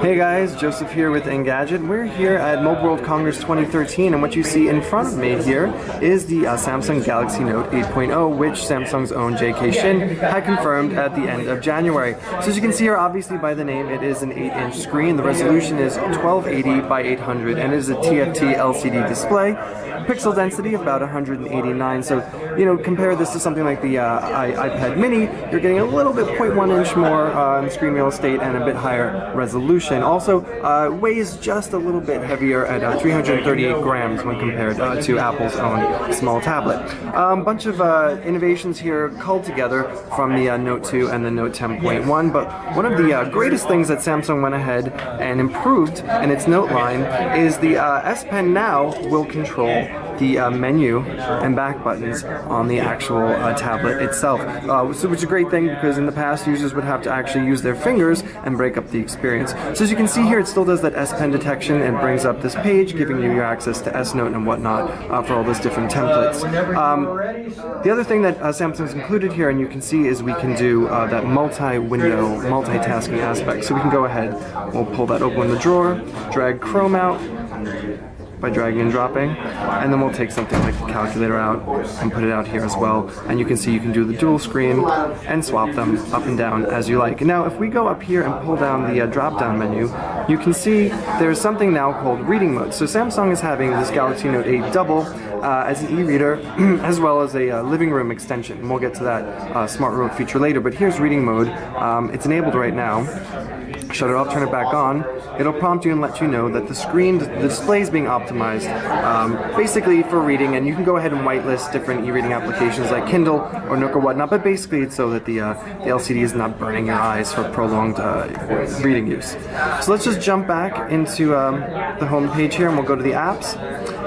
Hey guys, Joseph here with Engadget. We're here at Mobile World Congress 2013, and what you see in front of me here is the Samsung Galaxy Note 8.0, which Samsung's own J.K. Shin had confirmed at the end of January. So as you can see here, obviously by the name, it is an 8-inch screen. The resolution is 1280 by 800, and it is a TFT LCD display. Pixel density of about 189. So, compare this to something like the iPad mini, you're getting a little bit 0.1 inch more screen real estate and a bit higher resolution. Also, weighs just a little bit heavier at 338 grams when compared to Apple's own small tablet. Bunch of innovations here culled together from the Note 2 and the Note 10.1, but one of the greatest things that Samsung went ahead and improved in its Note line is the S Pen now will control the menu and back buttons on the actual tablet itself, which is a great thing because in the past users would have to actually use their fingers and break up the experience. So as you can see here, it still does that S Pen detection and brings up this page, giving you your access to S Note and whatnot for all those different templates. The other thing that Samsung's included here, and you can see, is we can do that multi-window multitasking aspect. So we can go ahead, we'll pull that open in the drawer, drag Chrome out by dragging and dropping, and then we'll take something like the calculator out and put it out here as well, and you can see you can do the dual screen and swap them up and down as you like. Now if we go up here and pull down the drop down menu, you can see there's something now called reading mode. So Samsung is having this Galaxy Note 8 double as an e-reader as well as a living room extension, and we'll get to that smart remote feature later, but here's reading mode. It's enabled right now. Shut it off, turn it back on. It'll prompt you and let you know that the display is being optimized basically for reading, and you can go ahead and whitelist different e-reading applications like Kindle or Nook or whatnot, but basically it's so that the LCD is not burning your eyes for prolonged reading use. So let's just jump back into the home page here, and we'll go to the apps,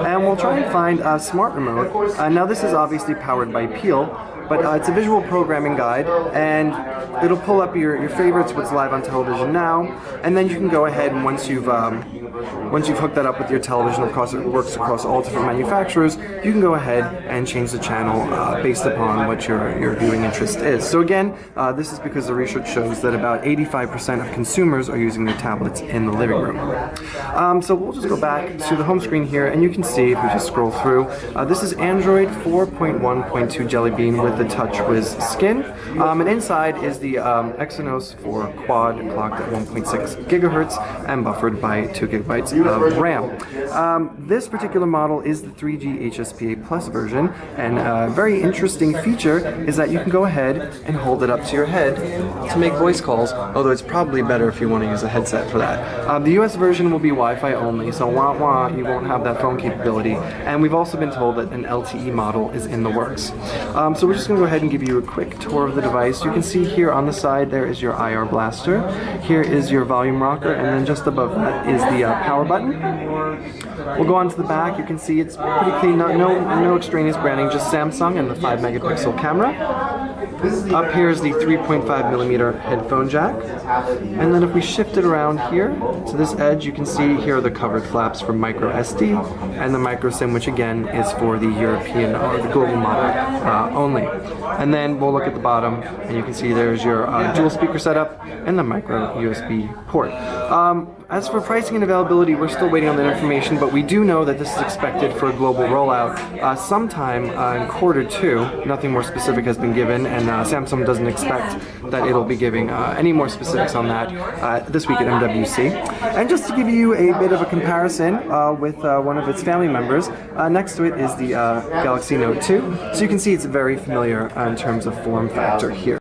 and we'll try and find a smart remote. Now this is obviously powered by Peel, but it's a visual programming guide, and it'll pull up your favorites, what's live on television now, and then you can go ahead and once you've hooked that up with your television, of course it works across all different manufacturers, you can go ahead and change the channel based upon what your viewing interest is. So again, this is because the research shows that about 85% of consumers are using their tablets in the living room. So we'll just go back to the home screen here, and you can see, if we just scroll through, this is Android 4.1.2 Jelly Bean with the TouchWiz skin, and inside is the Exynos 4 Quad, clocked at 1.6 gigahertz and buffered by 2 gigabytes of RAM. This particular model is the 3G HSPA Plus version, and a very interesting feature is that you can go ahead and hold it up to your head to make voice calls, although it's probably better if you want to use a headset for that. The US version will be Wi-Fi only, so you won't have that phone capability, and we've also been told that an LTE model is in the works. So we're just going to go ahead and give you a quick tour of the device. You can see here on the side there is your IR blaster, here is your volume rocker, and then just above that is the power button. We'll go on to the back. You can see it's pretty clean, no extraneous branding, just Samsung and the 5 megapixel camera. Up here is the 3.5mm headphone jack, and then if we shift it around here to this edge, you can see here are the covered flaps for micro SD and the micro SIM, which again is for the European or the global model only. And then we'll look at the bottom, and you can see there's your dual speaker setup and the micro USB port. As for pricing and availability, we're still waiting on that information, but we do know that this is expected for a global rollout sometime in Q2. Nothing more specific has been given, and Samsung doesn't expect that it'll be giving any more specifics on that this week at MWC. And just to give you a bit of a comparison with one of its family members, next to it is the Galaxy Note 2. So you can see it's very familiar in terms of form factor here.